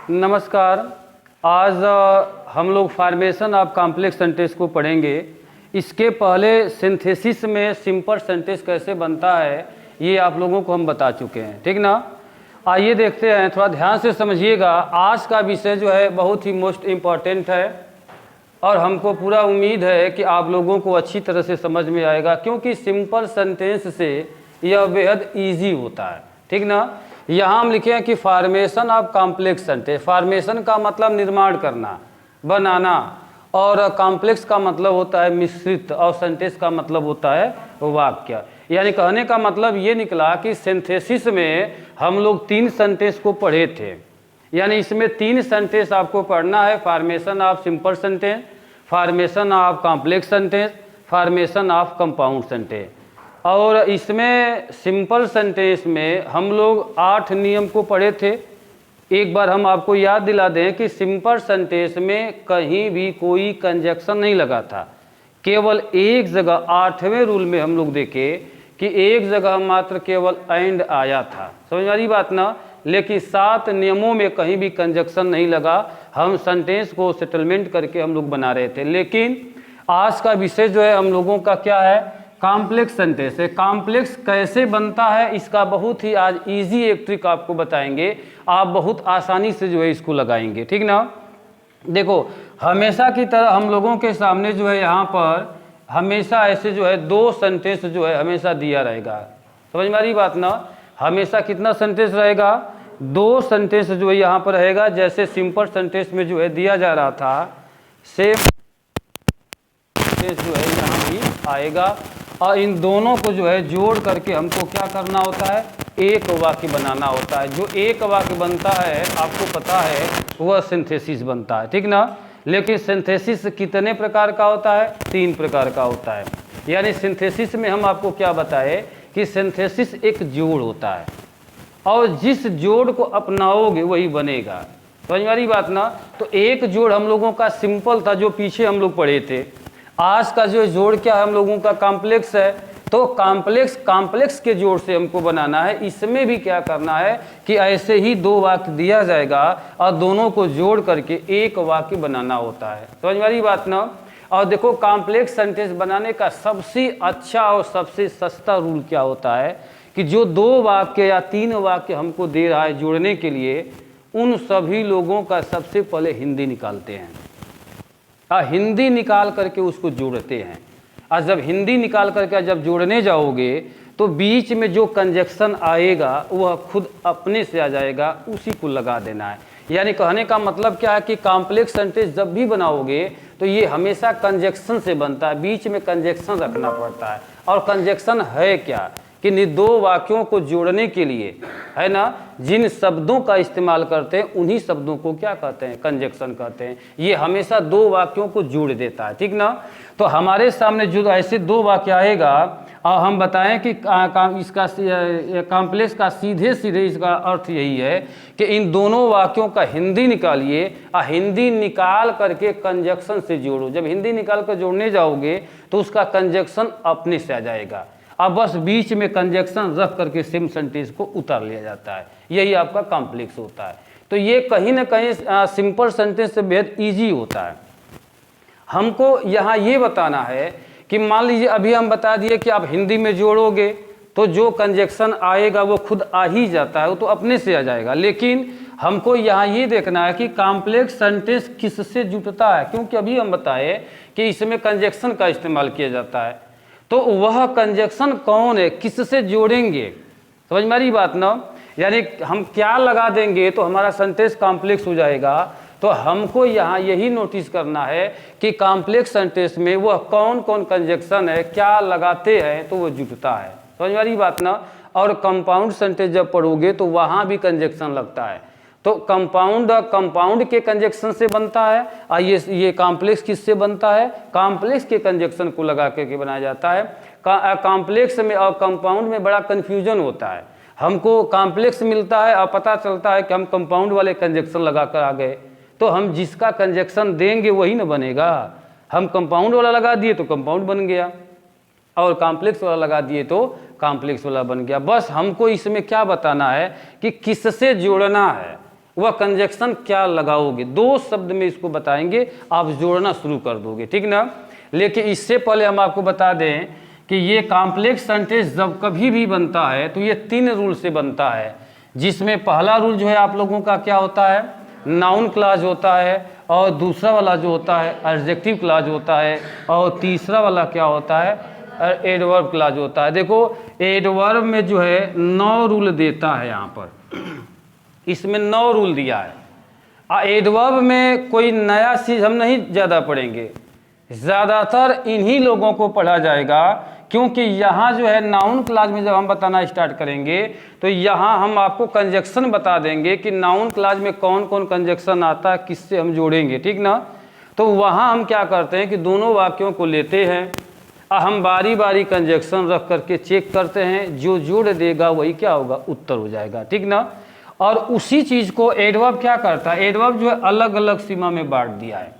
नमस्कार। आज हम लोग फॉर्मेशन ऑफ कॉम्प्लेक्स सेंटेंस को पढ़ेंगे। इसके पहले सिंथेसिस में सिंपल सेंटेंस कैसे बनता है ये आप लोगों को हम बता चुके हैं, ठीक ना। आइए देखते हैं, थोड़ा ध्यान से समझिएगा। आज का विषय जो है बहुत ही मोस्ट इम्पॉर्टेंट है और हमको पूरा उम्मीद है कि आप लोगों को अच्छी तरह से समझ में आएगा, क्योंकि सिंपल सेंटेंस से यह बेहद ईजी होता है, ठीक ना। यहाँ हम लिखे हैं कि formation of complex sentence. Formation का मतलब निर्माण करना, बनाना, और कॉम्प्लेक्स का मतलब होता है मिश्रित, और सेंटेंस का मतलब होता है वाक्य। यानी कहने का मतलब ये निकला कि सिंथेसिस में हम लोग 3 सेंटेंस को पढ़े थे, यानी इसमें 3 सेंटेंस आपको पढ़ना है। Formation of simple sentence, formation of complex sentence, formation of compound sentence. और इसमें सिंपल सेंटेंस में हम लोग 8 नियम को पढ़े थे। एक बार हम आपको याद दिला दें कि सिंपल सेंटेंस में कहीं भी कोई कंजक्शन नहीं लगा था, केवल एक जगह 8वें रूल में हम लोग देखे कि एक जगह मात्र केवल एंड आया था, समझ में आ रही बात ना। लेकिन 7 नियमों में कहीं भी कंजक्शन नहीं लगा। हम सेंटेंस को सेटलमेंट करके हम लोग बना रहे थे। लेकिन आज का विषय जो है हम लोगों का क्या है, कॉम्प्लेक्स सेंटेंस है। कॉम्प्लेक्स कैसे बनता है इसका बहुत ही आज इजी एक ट्रिक आपको बताएंगे। आप बहुत आसानी से जो है इसको लगाएंगे, ठीक ना। देखो, हमेशा की तरह हम लोगों के सामने जो है यहाँ पर हमेशा ऐसे जो है 2 सेंटेंस जो है हमेशा दिया रहेगा, समझ में आ रही बात ना। हमेशा कितना सेंटेंस रहेगा, 2 सेंटेंस जो है यहाँ पर रहेगा। जैसे सिंपल सेंटेंस में जो है दिया जा रहा था, सेम सेंटेंस जो है यहाँ भी आएगा। और इन दोनों को जो है जोड़ करके हमको क्या करना होता है, एक वाक्य बनाना होता है। जो एक वाक्य बनता है आपको पता है वह सिंथेसिस बनता है, ठीक ना। लेकिन सिंथेसिस कितने प्रकार का होता है, 3 प्रकार का होता है। यानी सिंथेसिस में हम आपको क्या बताए कि सिंथेसिस एक जोड़ होता है, और जिस जोड़ को अपनाओगे वही बनेगा, समझ में आ रही बात ना। तो एक जोड़ हम लोगों का सिंपल था जो पीछे हम लोग पढ़े थे। आज का जो जोड़ क्या है हम लोगों का, कॉम्प्लेक्स है। तो कॉम्प्लेक्स के जोड़ से हमको बनाना है। इसमें भी क्या करना है कि ऐसे ही 2 वाक्य दिया जाएगा और दोनों को जोड़ करके एक वाक्य बनाना होता है, समझ में आ रही बात ना। और देखो, कॉम्प्लेक्स सेंटेंस बनाने का सबसे अच्छा और सबसे सस्ता रूल क्या होता है कि जो 2 वाक्य या 3 वाक्य हमको दे रहा है जोड़ने के लिए, उन सभी लोगों का सबसे पहले हिंदी निकालते हैं। हिंदी निकाल करके उसको जोड़ते हैं। और जब हिंदी निकाल करके जब जोड़ने जाओगे तो बीच में जो कंजक्शन आएगा वह खुद अपने से आ जाएगा, उसी को लगा देना है। यानी कहने का मतलब क्या है कि कॉम्प्लेक्स सेंटेंस जब भी बनाओगे तो ये हमेशा कंजक्शन से बनता है, बीच में कंजक्शन रखना पड़ता है। और कंजक्शन है क्या कि 2 वाक्यों को जोड़ने के लिए, है ना, जिन शब्दों का इस्तेमाल करते हैं उन्हीं शब्दों को क्या कहते हैं, कंजक्शन कहते हैं। ये हमेशा 2 वाक्यों को जोड़ देता है, ठीक ना। तो हमारे सामने जो ऐसे 2 वाक्य आएगा और हम बताएं कि इसका कॉम्प्लेक्स का सीधे सीधे इसका अर्थ यही है कि इन दोनों वाक्यों का हिंदी निकालिए और हिंदी निकाल करके कंजक्शन से जोड़ो। जब हिंदी निकाल कर जोड़ने जाओगे तो उसका कंजक्शन अपने से आ जाएगा। अब बस बीच में कंजक्शन रख करके सेम सेंटेंस को उतार लिया जाता है। यही आपका कॉम्प्लेक्स होता है। तो ये कहीं ना कहीं सिंपल सेंटेंस से बेहद ईजी होता है। हमको यहाँ ये बताना है कि मान लीजिए अभी हम बता दिए कि आप हिंदी में जोड़ोगे तो जो कंजक्शन आएगा वो खुद आ ही जाता है, वो तो अपने से आ जाएगा। लेकिन हमको यहाँ ये देखना है कि कॉम्प्लेक्स सेंटेंस किससे जुटता है, क्योंकि अभी हम बताए कि इसमें कंजक्शन का इस्तेमाल किया जाता है। तो वह कंजक्शन कौन है, किससे जोड़ेंगे, समझ में आ रही बात ना। यानी हम क्या लगा देंगे तो हमारा सेंटेंस कॉम्प्लेक्स हो जाएगा। तो हमको यहाँ यही नोटिस करना है कि कॉम्प्लेक्स सेंटेंस में वह कौन कौन कंजक्शन है, क्या लगाते हैं तो वो जुटता है, समझ में आ रही बात ना। और कंपाउंड सेंटेंस जब पढ़ोगे तो वहाँ भी कंजक्शन लगता है। तो कंपाउंड के कंजक्शन से बनता है और ये कॉम्प्लेक्स किससे बनता है, कॉम्प्लेक्स के कंजक्शन को लगा करके बनाया जाता है। कॉम्प्लेक्स में और कंपाउंड में बड़ा कन्फ्यूजन होता है। हमको कॉम्प्लेक्स मिलता है और पता चलता है कि हम कंपाउंड वाले कंजक्शन लगा कर आ गए, तो हम जिसका कंजक्शन देंगे वही ना बनेगा। हम कंपाउंड वाला लगा दिए तो कंपाउंड बन गया, और कॉम्प्लेक्स वाला लगा दिए तो कॉम्प्लेक्स वाला बन गया। बस हमको इसमें क्या बताना है कि किससे जोड़ना है, वह कंजक्शन क्या लगाओगे, 2 शब्द में इसको बताएंगे, आप जोड़ना शुरू कर दोगे, ठीक ना। लेकिन इससे पहले हम आपको बता दें कि ये कॉम्प्लेक्स सेंटेंस जब कभी भी बनता है तो ये 3 रूल से बनता है, जिसमें पहला रूल जो है आप लोगों का क्या होता है, नाउन क्लॉज होता है, और दूसरा वाला जो होता है एडजेक्टिव क्लॉज होता है, और तीसरा वाला क्या होता है, एडवर्ब क्लॉज होता है। देखो एडवर्ब में जो है 9 रूल देता है, यहाँ पर इसमें 9 रूल दिया है। एडवर्ब में कोई नया चीज़ हम नहीं ज़्यादा पढ़ेंगे, ज़्यादातर इन्हीं लोगों को पढ़ा जाएगा, क्योंकि यहाँ जो है नाउन क्लॉज में जब हम बताना स्टार्ट करेंगे तो यहाँ हम आपको कंजक्शन बता देंगे कि नाउन क्लॉज में कौन कौन कंजक्शन आता है, किससे हम जोड़ेंगे, ठीक ना। तो वहाँ हम क्या करते हैं कि दोनों वाक्यों को लेते हैं, हम बारी बारी कंजक्शन रख करके चेक करते हैं, जो जोड़ देगा वही क्या होगा, उत्तर हो जाएगा, ठीक ना। और उसी चीज़ को एडवर्ब क्या करता है, एडवर्ब जो है अलग अलग सीमा में बांट दिया है,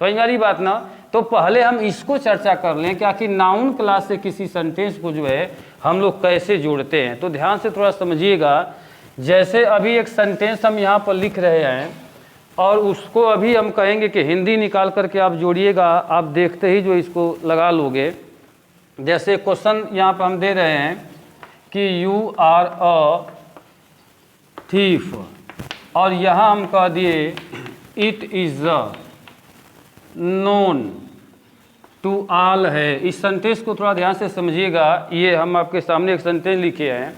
समझ में आ रही बात ना। तो पहले हम इसको चर्चा कर लें क्या कि नाउन क्लॉज से किसी सेंटेंस को जो है हम लोग कैसे जोड़ते हैं। तो ध्यान से थोड़ा समझिएगा, जैसे अभी एक सेंटेंस हम यहाँ पर लिख रहे हैं और उसको अभी हम कहेंगे कि हिंदी निकाल करके आप जोड़िएगा, आप देखते ही जो इसको लगा लोगे। जैसे क्वेश्चन यहाँ पर हम दे रहे हैं कि यू आर अ थीफ, और यहाँ हम कह दिए it is known to all है। इस सेंटेंस को थोड़ा ध्यान से समझिएगा, ये हम आपके सामने एक सेंटेंस लिखे हैं,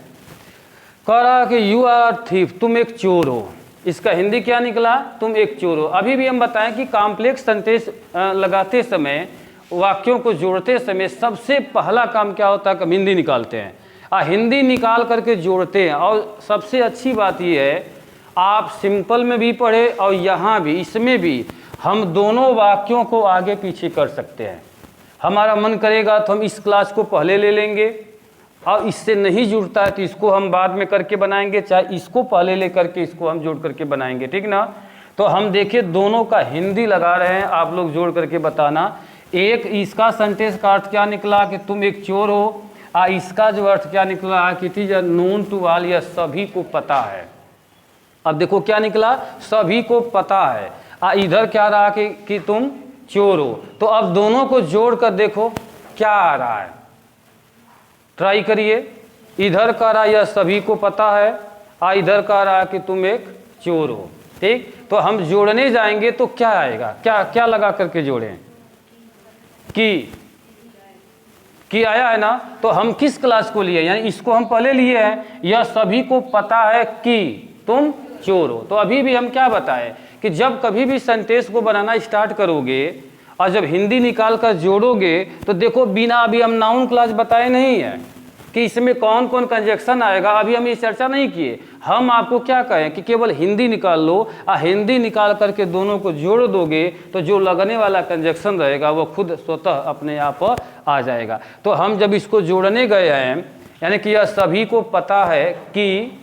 कह रहा कि यू आर थीफ, तुम एक चोर हो। इसका हिंदी क्या निकला, तुम एक चोर हो। अभी भी हम बताएं कि कॉम्प्लेक्स सेंटेंस लगाते समय, वाक्यों को जोड़ते समय सबसे पहला काम क्या होता है, हम हिंदी निकालते हैं, हिंदी निकाल करके जोड़ते हैं। और सबसे अच्छी बात यह है, आप सिंपल में भी पढ़े और यहाँ भी, इसमें भी हम दोनों वाक्यों को आगे पीछे कर सकते हैं। हमारा मन करेगा तो हम इस क्लास को पहले ले लेंगे, और इससे नहीं जुड़ता है तो इसको हम बाद में करके बनाएंगे, चाहे इसको पहले ले करके इसको हम जोड़ करके बनाएंगे, ठीक ना। तो हम देखिए दोनों का हिंदी लगा रहे हैं, आप लोग जोड़ करके बताना। एक इसका सेंटेंस का अर्थ क्या निकला कि तुम एक चोर हो, इसका जो अर्थ क्या निकला कि it is known to all, यह सभी को पता है। अब देखो क्या निकला, सभी को पता है। इधर क्या रहा कि तुम चोर हो। तो अब दोनों को जोड़ कर देखो क्या आ रहा है, ट्राई करिए। इधर का रहा यह सभी को पता है, इधर का रहा कि तुम एक चोर हो, ठीक। तो हम जोड़ने जाएंगे तो क्या आएगा, क्या क्या लगा करके जोड़ें, कि आया है ना। तो हम किस क्लास को लिए, यानी इसको हम पहले लिए हैं, यह सभी को पता है कि तुम चोर हो। तो अभी भी हम क्या बताएं कि जब कभी भी सेंटेंस को बनाना स्टार्ट करोगे और जब हिंदी निकाल कर जोड़ोगे तो देखो बिना अभी हम नाउन क्लॉज बताए नहीं है कि इसमें कौन कौन कंजक्शन आएगा, अभी हम ये चर्चा नहीं किए। हम आपको क्या कहें कि केवल हिंदी निकाल लो, हिंदी निकाल करके दोनों को जोड़ दोगे तो जो लगने वाला कंजक्शन रहेगा वो खुद स्वतः अपने आप आ जाएगा। तो हम जब इसको जोड़ने गए हैं, यानी कि यह सभी को पता है कि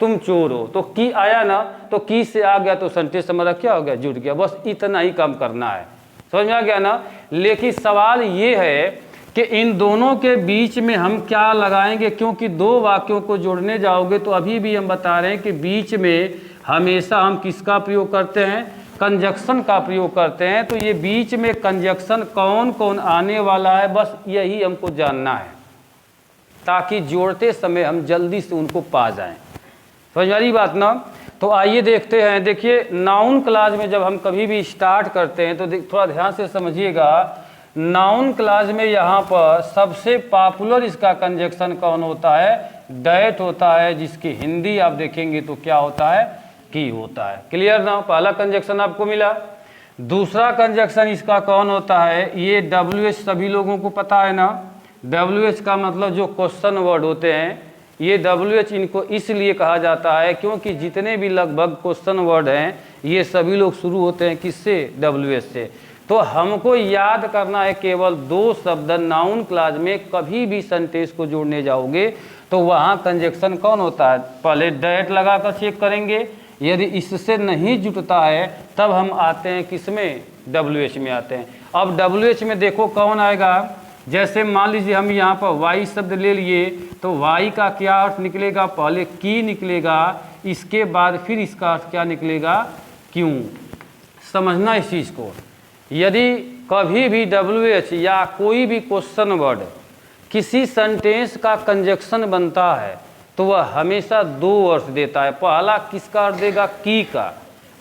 तुम चोर हो, तो की आया ना, तो की से आ गया तो सेंटेंस हमारा क्या हो गया, जुड़ गया। बस इतना ही काम करना है, समझ में आ गया ना। लेकिन सवाल ये है कि इन दोनों के बीच में हम क्या लगाएंगे, क्योंकि 2 वाक्यों को जोड़ने जाओगे तो अभी भी हम बता रहे हैं कि बीच में हमेशा हम किसका प्रयोग करते हैं, कंजक्शन का प्रयोग करते हैं। तो ये बीच में कंजक्शन कौन कौन आने वाला है, बस यही हमको जानना है, ताकि जोड़ते समय हम जल्दी से उनको पा जाएं। समझ आ रही बात ना। तो आइए देखते हैं। देखिए नाउन क्लॉज में जब हम कभी भी स्टार्ट करते हैं तो थोड़ा ध्यान से समझिएगा। नाउन क्लॉज में यहाँ पर सबसे पॉपुलर इसका कंजक्शन कौन होता है, डैट होता है, जिसकी हिंदी आप देखेंगे तो क्या होता है, की होता है। क्लियर ना, पहला कंजक्शन आपको मिला। दूसरा कंजक्शन इसका कौन होता है, ये WH सभी लोगों को पता है ना। WH का मतलब जो क्वेश्चन वर्ड होते हैं, ये WH इनको इसलिए कहा जाता है क्योंकि जितने भी लगभग क्वेश्चन वर्ड हैं ये सभी लोग शुरू होते हैं किससे, WH से। तो हमको याद करना है केवल 2 शब्द। नाउन क्लॉज में कभी भी सेंटेंस को जोड़ने जाओगे तो वहाँ कंजक्शन कौन होता है, पहले डैट लगा कर चेक करेंगे। यदि इससे नहीं जुटता है तब हम आते हैं किसमें, WH में आते हैं। अब WH में देखो कौन आएगा, जैसे मान लीजिए हम यहाँ पर वाई शब्द ले लिए तो वाई का क्या अर्थ निकलेगा, पहले की निकलेगा, इसके बाद फिर इसका अर्थ क्या निकलेगा, क्यों। समझना इस चीज़ को। यदि कभी भी WH या कोई भी क्वेश्चन वर्ड किसी सेंटेंस का कंजक्शन बनता है तो वह हमेशा दो अर्थ देता है। पहला किसका अर्थ देगा, की का,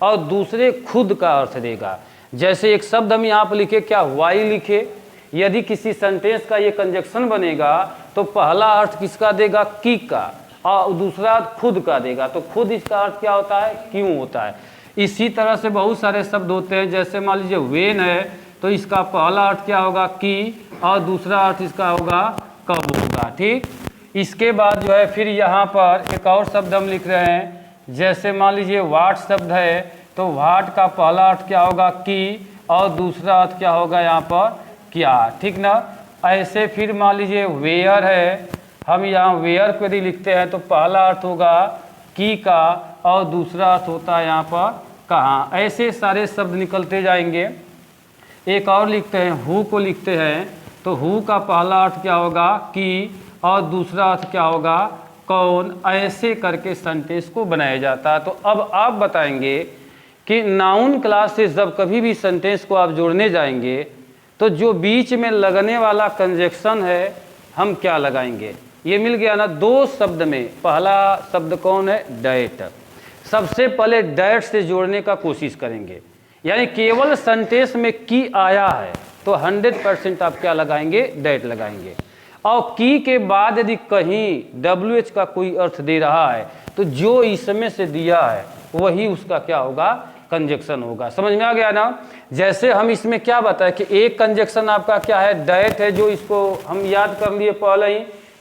और दूसरे खुद का अर्थ देगा। जैसे एक शब्द हम यहाँ पर लिखे, क्या वाई लिखे, यदि किसी सेंटेंस का ये कंजक्शन बनेगा तो पहला अर्थ किसका देगा, की का, और दूसरा अर्थ खुद का देगा। तो खुद इसका अर्थ क्या होता है, क्यों होता है। इसी तरह से बहुत सारे शब्द होते हैं। जैसे मान लीजिए वेन है तो इसका पहला अर्थ क्या होगा, की, और दूसरा अर्थ इसका होगा कब होगा। ठीक, इसके बाद जो है फिर यहाँ पर एक और शब्द हम लिख रहे हैं। जैसे मान लीजिए वाट शब्द है तो वाट का पहला अर्थ क्या होगा, की, और दूसरा अर्थ क्या होगा यहाँ पर, क्या। ठीक ना। ऐसे फिर मान लीजिए वेयर है, हम यहाँ वेयर को यदि लिखते हैं तो पहला अर्थ होगा की का, और दूसरा अर्थ होता है यहाँ पर कहाँ। ऐसे सारे शब्द निकलते जाएंगे। एक और लिखते हैं, हु को लिखते हैं तो हु का पहला अर्थ क्या होगा, की, और दूसरा अर्थ क्या होगा, कौन। ऐसे करके सेंटेंस को बनाया जाता है। तो अब आप बताएंगे कि नाउन क्लास से जब कभी भी सेंटेंस को आप जोड़ने जाएंगे तो जो बीच में लगने वाला कंजक्शन है हम क्या लगाएंगे। ये मिल गया ना दो शब्द में। पहला शब्द कौन है, डैट। सबसे पहले डैट से जोड़ने का कोशिश करेंगे, यानी केवल सेंटेंस में की आया है तो 100% आप क्या लगाएंगे, डैट लगाएंगे। और की के बाद यदि कहीं WH का कोई अर्थ दे रहा है तो जो इसमें से दिया है वही उसका क्या होगा, कंजक्शन होगा। समझ में आ गया ना। जैसे हम इसमें क्या बताएं कि एक कंजक्शन आपका क्या है, डैट है, जो इसको हम याद कर लिए पहले ही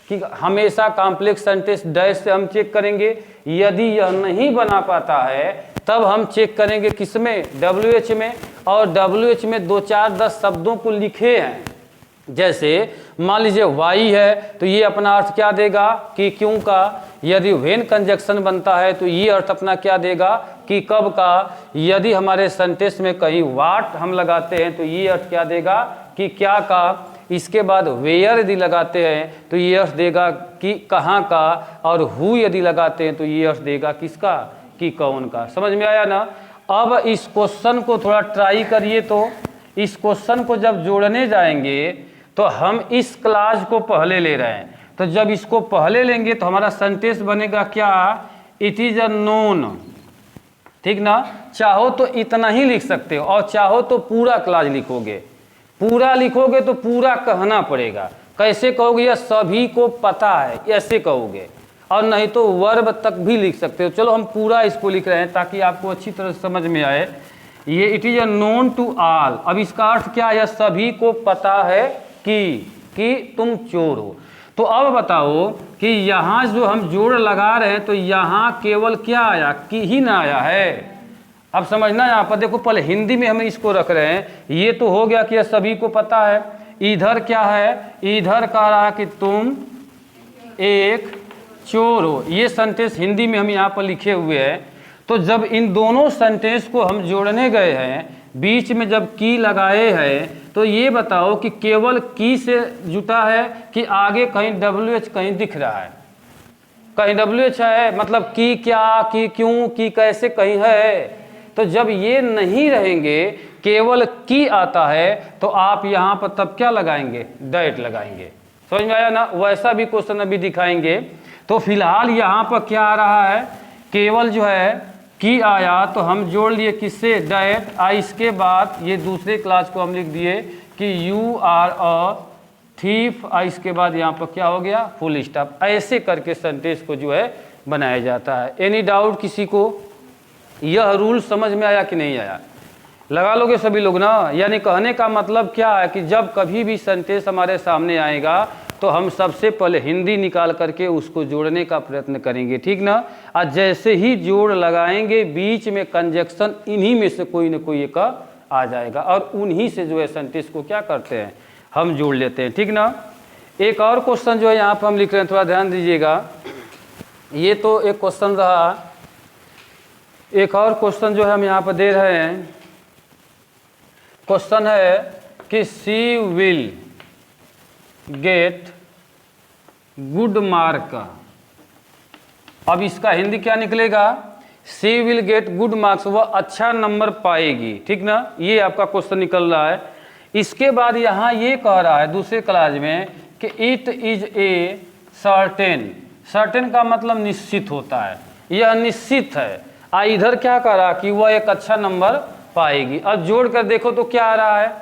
कि हमेशा कॉम्प्लेक्स सेंटेंस डैश से हम चेक करेंगे। यदि यह नहीं बना पाता है तब हम चेक करेंगे किसमें, WH में। और WH में 2 4 10 शब्दों को लिखे हैं। जैसे मान लीजिए वाई है तो ये अपना अर्थ क्या देगा, कि क्यों का। यदि व्हेन कंजक्शन बनता है तो ये अर्थ अपना क्या देगा, कि कब का। यदि हमारे सेंटेंस में कहीं वाट हम लगाते हैं तो ये अर्थ क्या देगा, कि क्या का। इसके बाद वेयर यदि लगाते हैं तो ये अर्थ देगा कि कहाँ का। और हु यदि लगाते हैं तो ये अर्थ देगा किसका, कि कौन का। समझ में आया ना। अब इस क्वेश्चन को थोड़ा ट्राई करिए। तो इस क्वेश्चन को जब जोड़ने जाएंगे तो हम इस क्लास को पहले ले रहे हैं। तो जब इसको पहले लेंगे तो हमारा सेंटेंस बनेगा क्या, इट इज अ नोन। ठीक ना। चाहो तो इतना ही लिख सकते हो और चाहो तो पूरा क्लास लिखोगे। पूरा लिखोगे तो पूरा कहना पड़ेगा। कैसे कहोगे, यह सभी को पता है, ऐसे कहोगे। और नहीं तो वर्ब तक भी लिख सकते हो। चलो हम पूरा इसको लिख रहे हैं ताकि आपको अच्छी तरह समझ में आए। ये it is a known to all. अब इसका अर्थ क्या है, सभी को पता है कि तुम चोर हो। तो अब बताओ कि यहाँ जो हम जोड़ लगा रहे हैं तो यहाँ केवल क्या आया, कि ही ना आया है। अब समझना, यहाँ पर देखो पहले हिंदी में हम इसको रख रहे हैं। ये तो हो गया कि यह सभी को पता है। इधर क्या है, इधर कह रहा है कि तुम एक चोर हो। ये सेंटेंस हिंदी में हम यहाँ पर लिखे हुए हैं। तो जब इन दोनों सेंटेंस को हम जोड़ने गए हैं, बीच में जब की लगाए हैं, तो ये बताओ कि केवल की से जुटा है कि आगे कहीं WH कहीं दिख रहा है। कहीं WH है, मतलब की क्या, की क्यों, की कैसे कहीं है। तो जब ये नहीं रहेंगे, केवल की आता है, तो आप यहाँ पर तब क्या लगाएंगे, डैट लगाएंगे। समझ में आया ना। वैसा भी क्वेश्चन अभी दिखाएंगे। तो फिलहाल यहाँ पर क्या आ रहा है, केवल जो है की आया तो हम जोड़ लिए किससे, डैट। इसके बाद ये दूसरे क्लास को हम लिख दिए कि यू आर अ थीफ। इसके बाद यहाँ पर क्या हो गया, फुल स्टॉप। ऐसे करके सेंटेंस को जो है बनाया जाता है। एनी डाउट किसी को, यह रूल समझ में आया कि नहीं आया, लगा लोगे सभी लोग ना। यानी कहने का मतलब क्या है कि जब कभी भी सेंटेंस हमारे सामने आएगा तो हम सबसे पहले हिंदी निकाल करके उसको जोड़ने का प्रयत्न करेंगे। ठीक ना। और जैसे ही जोड़ लगाएंगे बीच में कंजक्शन इन्हीं में से कोई ना कोई एक आ जाएगा और उन्हीं से जो है सेंटेंस को क्या करते हैं, हम जोड़ लेते हैं। ठीक ना। एक और क्वेश्चन जो है यहाँ पर हम लिख रहे हैं, थोड़ा ध्यान दीजिएगा। ये तो एक क्वेश्चन रहा। एक और क्वेश्चन जो है हम यहाँ पर दे रहे हैं। क्वेश्चन है कि she will get good mark अब इसका हिंदी क्या निकलेगा, she will get good marks, वह अच्छा नंबर पाएगी, ठीक ना, ये आपका क्वेश्चन निकल रहा है। इसके बाद यहाँ ये कह रहा है दूसरे क्लास में कि it is a certain, certain का मतलब निश्चित होता है, यह निश्चित है। इधर क्या कह रहा कि वह एक अच्छा नंबर पाएगी। अब जोड़ कर देखो तो क्या आ रहा है,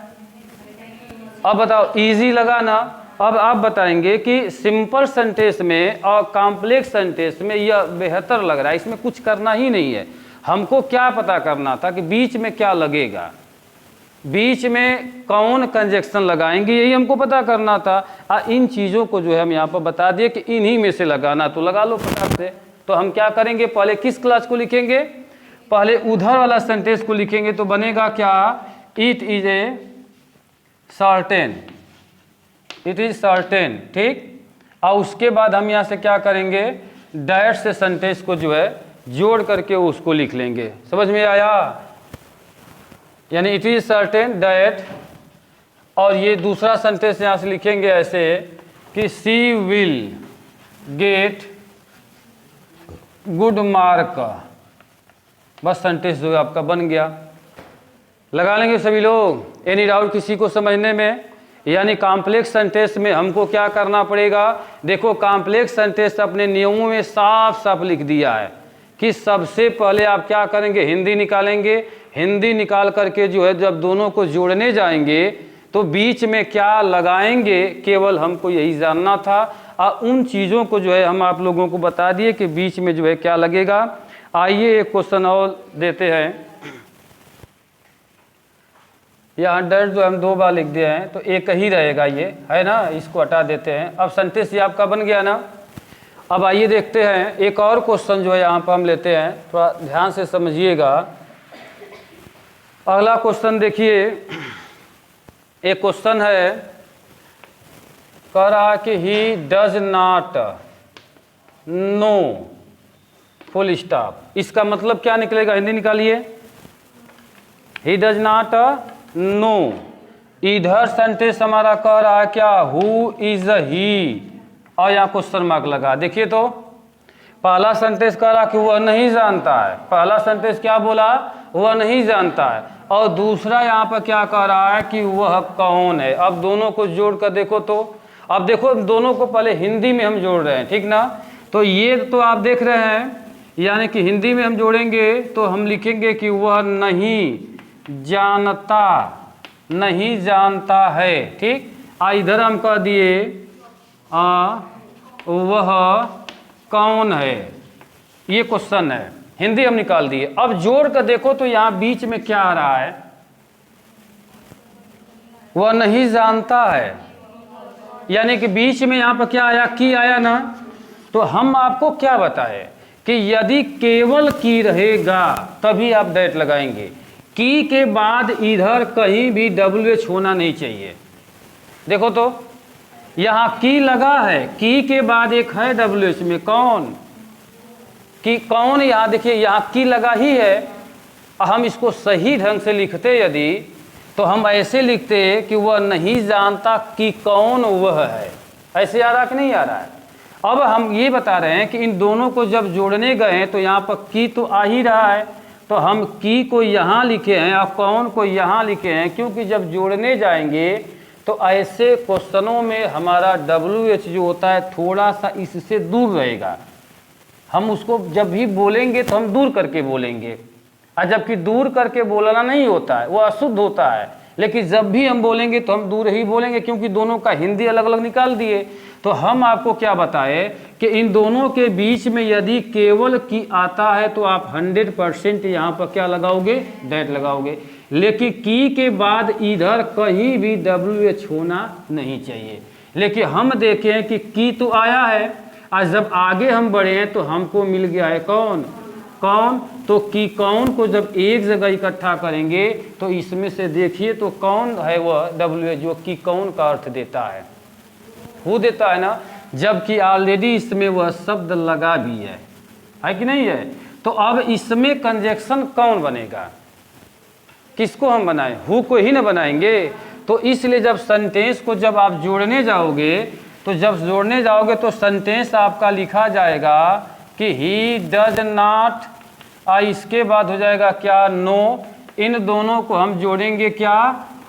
अब बताओ, इजी लगा ना। अब आप बताएंगे कि सिंपल सेंटेंस में और कॉम्प्लेक्स सेंटेंस में यह बेहतर लग रहा है, इसमें कुछ करना ही नहीं है। हमको क्या पता करना था कि बीच में क्या लगेगा, बीच में कौन कंजक्शन लगाएंगे, यही हमको पता करना था। इन चीज़ों को जो है हम यहाँ पर बता दिए कि इन्हीं में से लगाना, तो लगा लो फटाक से। तो हम क्या करेंगे, पहले किस क्लास को लिखेंगे, पहले उधर वाला सेंटेंस को लिखेंगे, तो बनेगा क्या, it is a certain, it is certain, ठीक। और उसके बाद हम यहाँ से क्या करेंगे, डैट से सेंटेंस को जो है जोड़ करके उसको लिख लेंगे। समझ में आया, यानी इट इज सर्टेन डैट, और ये दूसरा सेंटेंस यहाँ से लिखेंगे ऐसे कि she will get good mark, बस सेंटेंस जो है आपका बन गया। लगा लेंगे सभी लोग, एनी डाउट किसी को समझने में। यानी कॉम्प्लेक्स सेंटेंस में हमको क्या करना पड़ेगा, देखो कॉम्प्लेक्स सेंटेंस अपने नियमों में साफ साफ लिख दिया है कि सबसे पहले आप क्या करेंगे, हिंदी निकालेंगे। हिंदी निकाल करके जो है जब दोनों को जोड़ने जाएंगे तो बीच में क्या लगाएंगे, केवल हमको यही जानना था। और उन चीज़ों को जो है हम आप लोगों को बता दिए कि बीच में जो है क्या लगेगा। आइए एक क्वेश्चन और देते हैं। यहाँ डैट जो हम 2 बार लिख दिए हैं तो एक ही रहेगा, ये है ना, इसको हटा देते हैं। अब सेंटेंस ये आपका बन गया ना। अब आइए देखते हैं एक और क्वेश्चन जो है यहाँ पर हम लेते हैं, थोड़ा ध्यान से समझिएगा। अगला क्वेश्चन देखिए, एक क्वेश्चन है, कह रहा कि he does not know full stop, इसका मतलब क्या निकलेगा, हिंदी निकालिए। ही डज नॉट नो, इधर सेंटेंस हमारा कह रहा है क्या, हु इज ही, और यहाँ क्वेश्चन मार्क लगा। देखिए तो पहला सेंटेंस कह रहा कि वह नहीं जानता है, पहला सेंटेंस क्या बोला, वह नहीं जानता है, और दूसरा यहाँ पर क्या कह रहा है कि वह कौन है। अब दोनों को जोड़ कर देखो तो, अब देखो दोनों को पहले हिंदी में हम जोड़ रहे हैं, ठीक ना। तो ये तो आप देख रहे हैं, यानी कि हिंदी में हम जोड़ेंगे तो हम लिखेंगे कि वह नहीं जानता, नहीं जानता है, ठीक। इधर हम कह दिए वह कौन है, ये क्वेश्चन है, हिंदी हम निकाल दिए। अब जोड़ कर देखो तो यहाँ बीच में क्या आ रहा है, वह नहीं जानता है, यानी कि बीच में यहाँ पर क्या आया, की आया ना। तो हम आपको क्या बताएं कि यदि केवल की रहेगा तभी आप दैट लगाएंगे, की के बाद इधर कहीं भी WH होना नहीं चाहिए। देखो तो यहाँ की लगा है, की के बाद एक है WH में कौन, कि कौन, यहाँ देखिए यहाँ की लगा ही है। हम इसको सही ढंग से लिखते यदि, तो हम ऐसे लिखते कि वह नहीं जानता कि कौन वह है। ऐसे आ रहा कि नहीं आ रहा है। अब हम ये बता रहे हैं कि इन दोनों को जब जोड़ने गए तो यहाँ पर की तो आ ही रहा है, तो हम की को यहाँ लिखे हैं और कौन को यहाँ लिखे हैं, क्योंकि जब जोड़ने जाएंगे तो ऐसे क्वेश्चनों में हमारा WH जो होता है थोड़ा सा इससे दूर रहेगा। हम उसको जब भी बोलेंगे तो हम दूर करके बोलेंगे, और जबकि दूर करके बोलना नहीं होता है, वो अशुद्ध होता है। लेकिन जब भी हम बोलेंगे तो हम दूर ही बोलेंगे, क्योंकि दोनों का हिंदी अलग अलग निकाल दिए। तो हम आपको क्या बताएं कि इन दोनों के बीच में यदि केवल की आता है तो आप 100% यहाँ पर क्या लगाओगे, दैट लगाओगे। लेकिन की के बाद इधर कहीं भी WH होना नहीं चाहिए। लेकिन हम देखें कि की तो आया है, और जब आगे हम बढ़े हैं तो हमको मिल गया है कौन, कौन। तो की कौन को जब एक जगह इकट्ठा करेंगे तो इसमें से देखिए तो कौन है वह WH जो की कौन का अर्थ देता है, वो देता है ना, जबकि ऑलरेडी इसमें वह शब्द लगा भी है कि नहीं है। तो अब इसमें कंजक्शन कौन बनेगा, किसको हम बनाएं, हु को ही ना बनाएंगे। तो इसलिए जब सेंटेंस को जब आप जोड़ने जाओगे तो जब जोड़ने जाओगे तो सेंटेंस आपका लिखा जाएगा कि ही डज नॉट, इसके बाद हो जाएगा क्या, नो। इन दोनों को हम जोड़ेंगे क्या,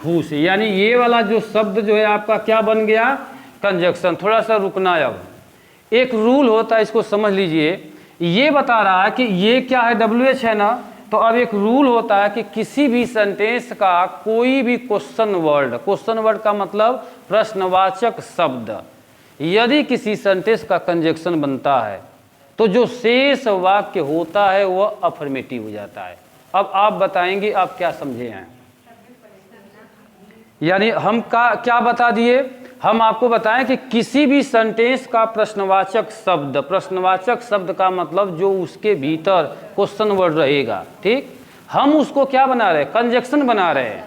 हु से, यानी ये वाला जो शब्द जो है आपका क्या बन गया, कंजक्शन। थोड़ा सा रुकना, अब एक रूल होता है, इसको समझ लीजिए। ये बता रहा है कि ये क्या है, WH है ना, तो अब एक रूल होता है कि किसी भी सेंटेंस का कोई भी क्वेश्चन वर्ड का मतलब प्रश्नवाचक शब्द, यदि किसी सेंटेंस का कंजक्शन बनता है तो जो शेष वाक्य होता है वह अफर्मेटिव हो जाता है। अब आप बताएंगे आप क्या समझे हैं, यानी हम क्या बता दिए, हम आपको बताएं कि किसी भी सेंटेंस का प्रश्नवाचक शब्द का मतलब जो उसके भीतर क्वेश्चन वर्ड रहेगा, ठीक, हम उसको क्या बना रहे हैं, कंजक्शन बना रहे हैं,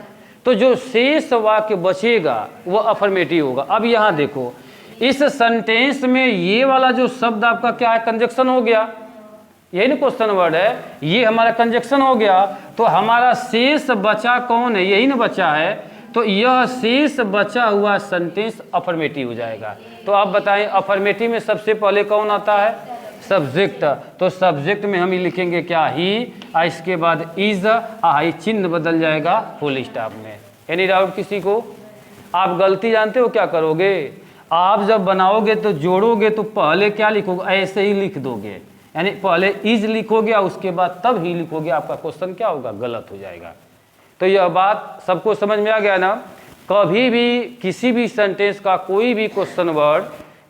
तो जो शेष वाक्य बचेगा वह अफर्मेटिव होगा। अब यहाँ देखो, इस सेंटेंस में ये वाला जो शब्द आपका क्या है, कंजक्शन हो गया, यही ना क्वेश्चन वर्ड है, ये हमारा कंजक्शन हो गया, तो हमारा शेष बचा कौन है, यही ना बचा है, तो यह शेष बचा हुआ सेंटेंस अफर्मेटिव हो जाएगा। तो आप बताएं अफर्मेटिव में सबसे पहले कौन आता है, सब्जेक्ट, तो सब्जेक्ट में हम लिखेंगे क्या, ही, इसके बाद इज, चिन्ह बदल जाएगा फुल स्टॉप में। एनी डाउट किसी को? आप गलती जानते हो क्या करोगे, आप जब बनाओगे तो जोड़ोगे तो पहले क्या लिखोगे, ऐसे ही लिख दोगे, यानी पहले इज लिखोगे और उसके बाद तब ही लिखोगे, आपका क्वेश्चन क्या होगा, गलत हो जाएगा। तो यह बात सबको समझ में आ गया ना। कभी भी किसी भी सेंटेंस का कोई भी क्वेश्चन वर्ड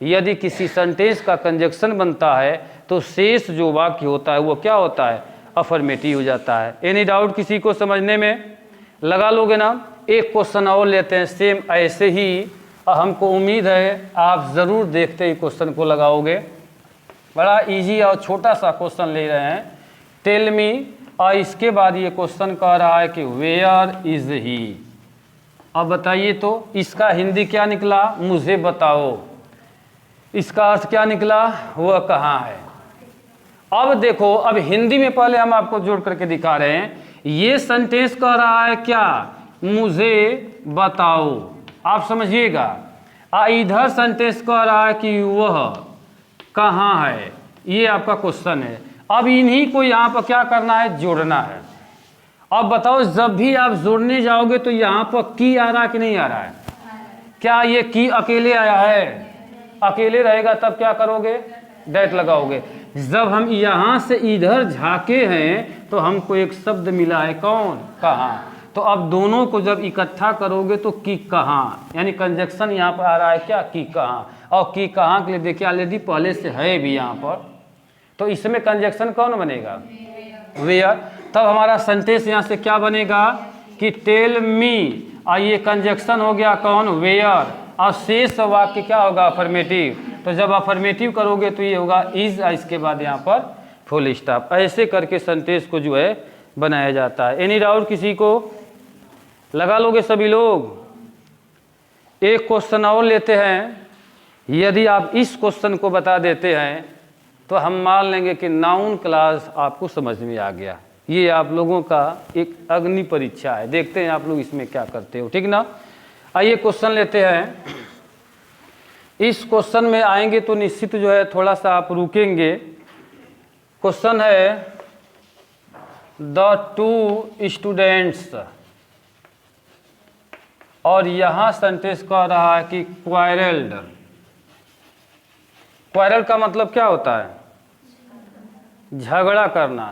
यदि किसी सेंटेंस का कंजक्शन बनता है तो शेष जो वाक्य होता है वो क्या होता है, अफर्मेटिव हो जाता है। एनी डाउट किसी को समझने में? लगा लोगे ना। एक क्वेश्चन और लेते हैं सेम ऐसे ही, हमको उम्मीद है आप ज़रूर देखते ही क्वेश्चन को लगाओगे। बड़ा इजी और छोटा सा क्वेश्चन ले रहे हैं, टेल मी, और इसके बाद ये क्वेश्चन कह रहा है कि वेयर इज ही। अब बताइए तो इसका हिंदी क्या निकला, मुझे बताओ। इसका अर्थ क्या निकला, वह कहाँ है। अब देखो, अब हिंदी में पहले हम आपको जोड़ करके दिखा रहे हैं। ये सेंटेंस कह रहा है क्या, मुझे बताओ, आप समझिएगा। इधर सेंटेंस कह रहा है कि वह कहाँ है, ये आपका क्वेश्चन है। अब इन्हीं को यहाँ पर क्या करना है, जोड़ना है। अब बताओ, जब भी आप जोड़ने जाओगे तो यहाँ पर की आ रहा है कि नहीं आ रहा है, क्या ये की अकेले आया है, अकेले रहेगा तब क्या करोगे, डैट लगाओगे। जब हम यहाँ से इधर झांके हैं तो हमको एक शब्द मिला है, कौन, कहाँ। तो अब दोनों को जब इकट्ठा करोगे तो की कहाँ, यानी कंजक्शन यहाँ पर आ रहा है क्या, की कहाँ। और की कहाँ के लिए देखिए ऑलरेडी पहले से है भी यहाँ पर, तो इसमें कंजक्शन कौन बनेगा, वेयर। तब हमारा सेंटेंस यहाँ से क्या बनेगा कि टेल मी, और ये कंजक्शन हो गया कौन, वेयर, और शेष वाक्य क्या होगा, अफर्मेटिव। तो जब अफर्मेटिव करोगे तो ये होगा इज, इसके बाद यहाँ पर फुल स्टॉप। ऐसे करके सेंटेंस को जो है बनाया जाता है। एनी डाउट किसी को? लगा लोगे सभी लोग। एक क्वेश्चन और लेते हैं, यदि आप इस क्वेश्चन को बता देते हैं तो हम मान लेंगे कि नाउन क्लास आपको समझ में आ गया। ये आप लोगों का एक अग्नि परीक्षा है, देखते हैं आप लोग इसमें क्या करते हो, ठीक ना। आइए क्वेश्चन लेते हैं। इस क्वेश्चन में आएंगे तो निश्चित जो है थोड़ा सा आप रुकेंगे। क्वेश्चन है द टू स्टूडेंट्स, और यहाँ सेंटेंस कह रहा है कि क्वारल्ड। क्वारल का मतलब क्या होता है, झगड़ा करना।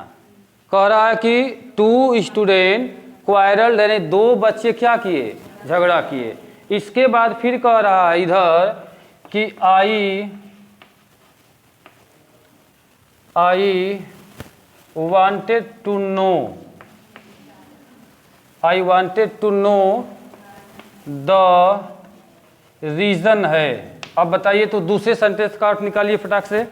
कह रहा है कि टू स्टूडेंट क्वारल्ड, यानी दो बच्चे क्या किए, झगड़ा किए। इसके बाद फिर कह रहा है इधर कि I wanted to know, I wanted to know the reason है। अब बताइए तो दूसरे सेंटेंस का अर्थ निकालिए फटाक से।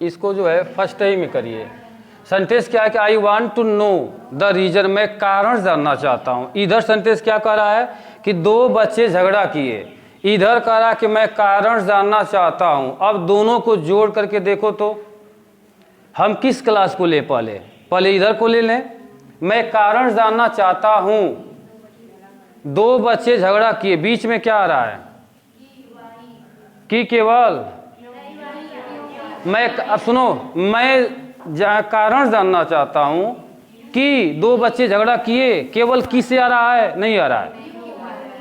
इसको जो है फर्स्ट ही में करिए। सेंटेंस क्या है कि I want to know the reason, मैं कारण जानना चाहता हूं। इधर सेंटेंस क्या कह रहा है कि दो बच्चे झगड़ा किए, इधर कह रहा है कि मैं कारण जानना चाहता हूं। अब दोनों को जोड़ करके देखो तो हम किस क्लास को ले, पहले इधर को ले लें। मैं कारण जानना चाहता हूं, दो बच्चे झगड़ा किए, बीच में क्या आ रहा है, कि केवल मैं, अब सुनो, मैं कारण जानना चाहता हूं कि दो बच्चे झगड़ा किए, केवल की से आ रहा है, नहीं आ रहा है,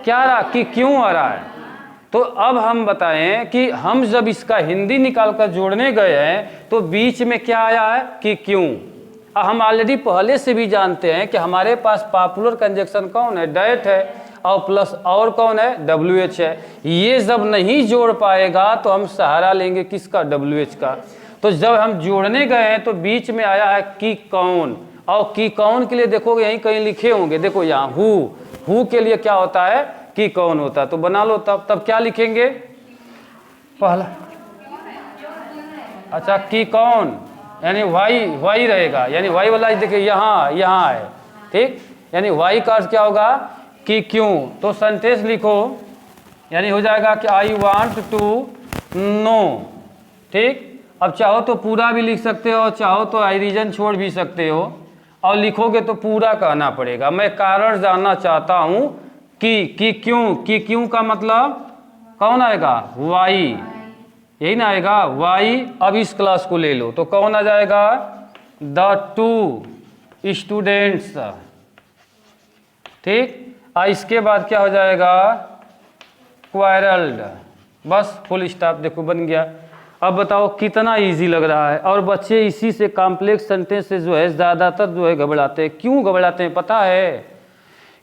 क्या आ रहा, कि क्यों आ रहा है। तो अब हम बताएं कि हम जब इसका हिंदी निकाल कर जोड़ने गए हैं तो बीच में क्या आया है, कि क्यों। हम ऑलरेडी पहले से भी जानते हैं कि हमारे पास पॉपुलर कंजक्शन कौन है, डैट है, और प्लस और कौन है, WH है। ये जब नहीं जोड़ पाएगा तो हम सहारा लेंगे किसका, WH का। तो जब हम जोड़ने गए हैं तो बीच में आया है कि कौन, और कि कौन के लिए देखोगे यहीं कहीं लिखे होंगे, देखो यहाँ हु के लिए क्या होता है, कि कौन होता है। तो बना लो तब क्या लिखेंगे, पहला, अच्छा कि कौन, यानी वाई रहेगा, यानी वाई वाला देखिए यहाँ है, ठीक, यानी वाई का अर्थ क्या होगा, कि क्यों। तो सेंटेंस लिखो, यानी हो जाएगा कि आई वांट टू नो, ठीक। अब चाहो तो पूरा भी लिख सकते हो, चाहो तो आई रीजन छोड़ भी सकते हो, और लिखोगे तो पूरा कहना पड़ेगा। मैं कारण जानना चाहता हूं कि क्यों का मतलब कौन आएगा, वाई, यही ना आएगा, वाई। अब इस क्लास को ले लो तो कौन आ जाएगा, द 2 स्टूडेंट्स, ठीक। इसके बाद क्या हो जाएगा, क्वारल्ड, बस फुल स्टॉप, देखो बन गया। अब बताओ कितना इजी लग रहा है। और बच्चे इसी से कॉम्प्लेक्स सेंटेंस से जो है ज़्यादातर जो है घबराते हैं। क्यों घबराते हैं पता है,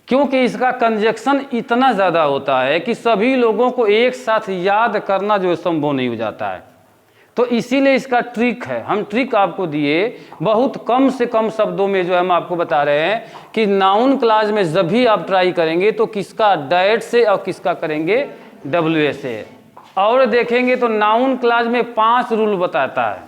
क्योंकि इसका कंजक्शन इतना ज़्यादा होता है कि सभी लोगों को एक साथ याद करना जो है संभव नहीं हो जाता है। तो इसीलिए इसका ट्रिक है, हम ट्रिक आपको दिए, बहुत कम से कम शब्दों में जो है हम आपको बता रहे हैं कि नाउन क्लास में जब भी आप ट्राई करेंगे तो किसका, डैट से, और किसका करेंगे, WH से। और देखेंगे तो नाउन क्लास में 5 रूल बताता है,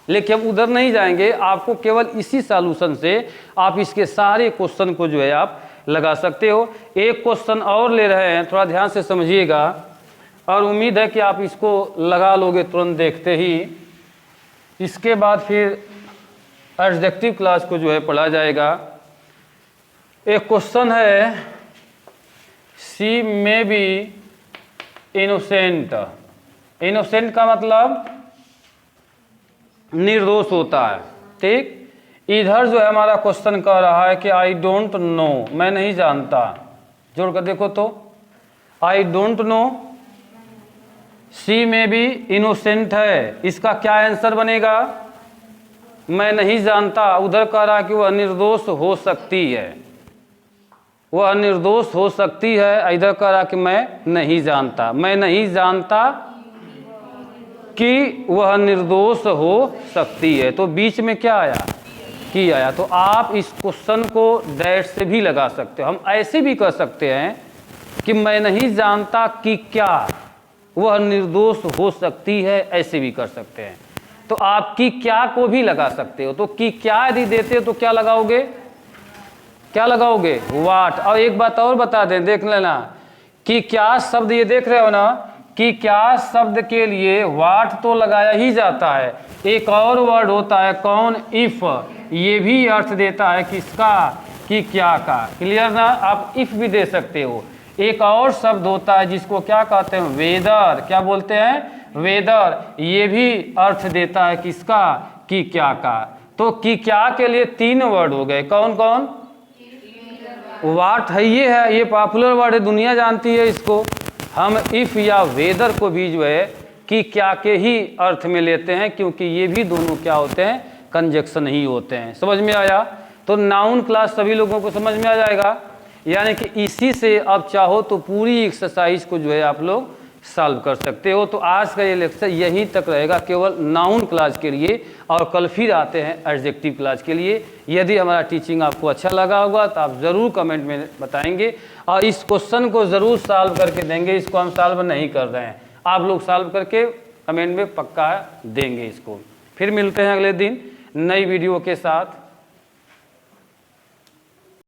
लेकिन हम उधर नहीं जाएंगे। आपको केवल इसी सॉल्यूशन से आप इसके सारे क्वेश्चन को जो है आप लगा सकते हो। एक क्वेश्चन और ले रहे हैं, थोड़ा ध्यान से समझिएगा, और उम्मीद है कि आप इसको लगा लोगे तुरंत देखते ही। इसके बाद फिर एडजेक्टिव क्लास को जो है पढ़ा जाएगा। एक क्वेश्चन है, she may be innocent. Innocent का मतलब निर्दोष होता है, ठीक। इधर जो है हमारा क्वेश्चन कह रहा है कि आई डोंट नो, मैं नहीं जानता। जोड़कर देखो तो, आई डोंट नो, शी में भी इनोसेंट है, इसका क्या आंसर बनेगा, मैं नहीं जानता। उधर कह रहा है कि वह निर्दोष हो सकती है, वह निर्दोष हो सकती है। इधर कह रहा कि मैं नहीं जानता, मैं नहीं जानता कि वह निर्दोष हो सकती है। तो बीच में क्या आया, कि आया। तो आप इस क्वेश्चन को डैट से भी लगा सकते हो। हम ऐसे भी कर सकते हैं कि मैं नहीं जानता कि क्या वह निर्दोष हो सकती है, ऐसे भी कर सकते हैं। तो आप की क्या को भी लगा सकते हो। तो कि क्या यदि देते हो तो क्या लगाओगे, क्या लगाओगे, वाट। और एक बात और बता दें, देख लेना, कि क्या शब्द ये देख रहे हो ना, कि क्या शब्द के लिए वाट तो लगाया ही जाता है। एक और वर्ड होता है कौन, इफ, ये भी अर्थ देता है किसका, कि क्या का। क्लियर ना, आप इफ भी दे सकते हो। एक और शब्द होता है जिसको क्या कहते हैं, वेदर, क्या बोलते हैं, वेदर, ये भी अर्थ देता है किसका, कि क्या का। तो कि क्या के लिए 3 वर्ड हो गए, कौन कौन, वाट है, ये पॉपुलर वर्ड है, दुनिया जानती है इसको। हम इफ या वेदर को भी जो है कि क्या के ही अर्थ में लेते हैं, क्योंकि ये भी दोनों क्या होते हैं, कंजक्शन ही होते हैं। समझ में आया। तो नाउन क्लास सभी लोगों को समझ में आ जाएगा। यानी कि इसी से आप चाहो तो पूरी एक्सरसाइज को जो है आप लोग सॉल्व कर सकते हो। तो आज का ये लेक्चर यहीं तक रहेगा, केवल नाउन क्लास के लिए, और कल फिर आते हैं एडजेक्टिव क्लास के लिए। यदि हमारा टीचिंग आपको अच्छा लगा होगा तो आप ज़रूर कमेंट में बताएंगे, और इस क्वेश्चन को ज़रूर सॉल्व करके देंगे। इसको हम सॉल्व नहीं कर रहे हैं, आप लोग सॉल्व करके कमेंट में पक्का देंगे इसको। फिर मिलते हैं अगले दिन नई वीडियो के साथ।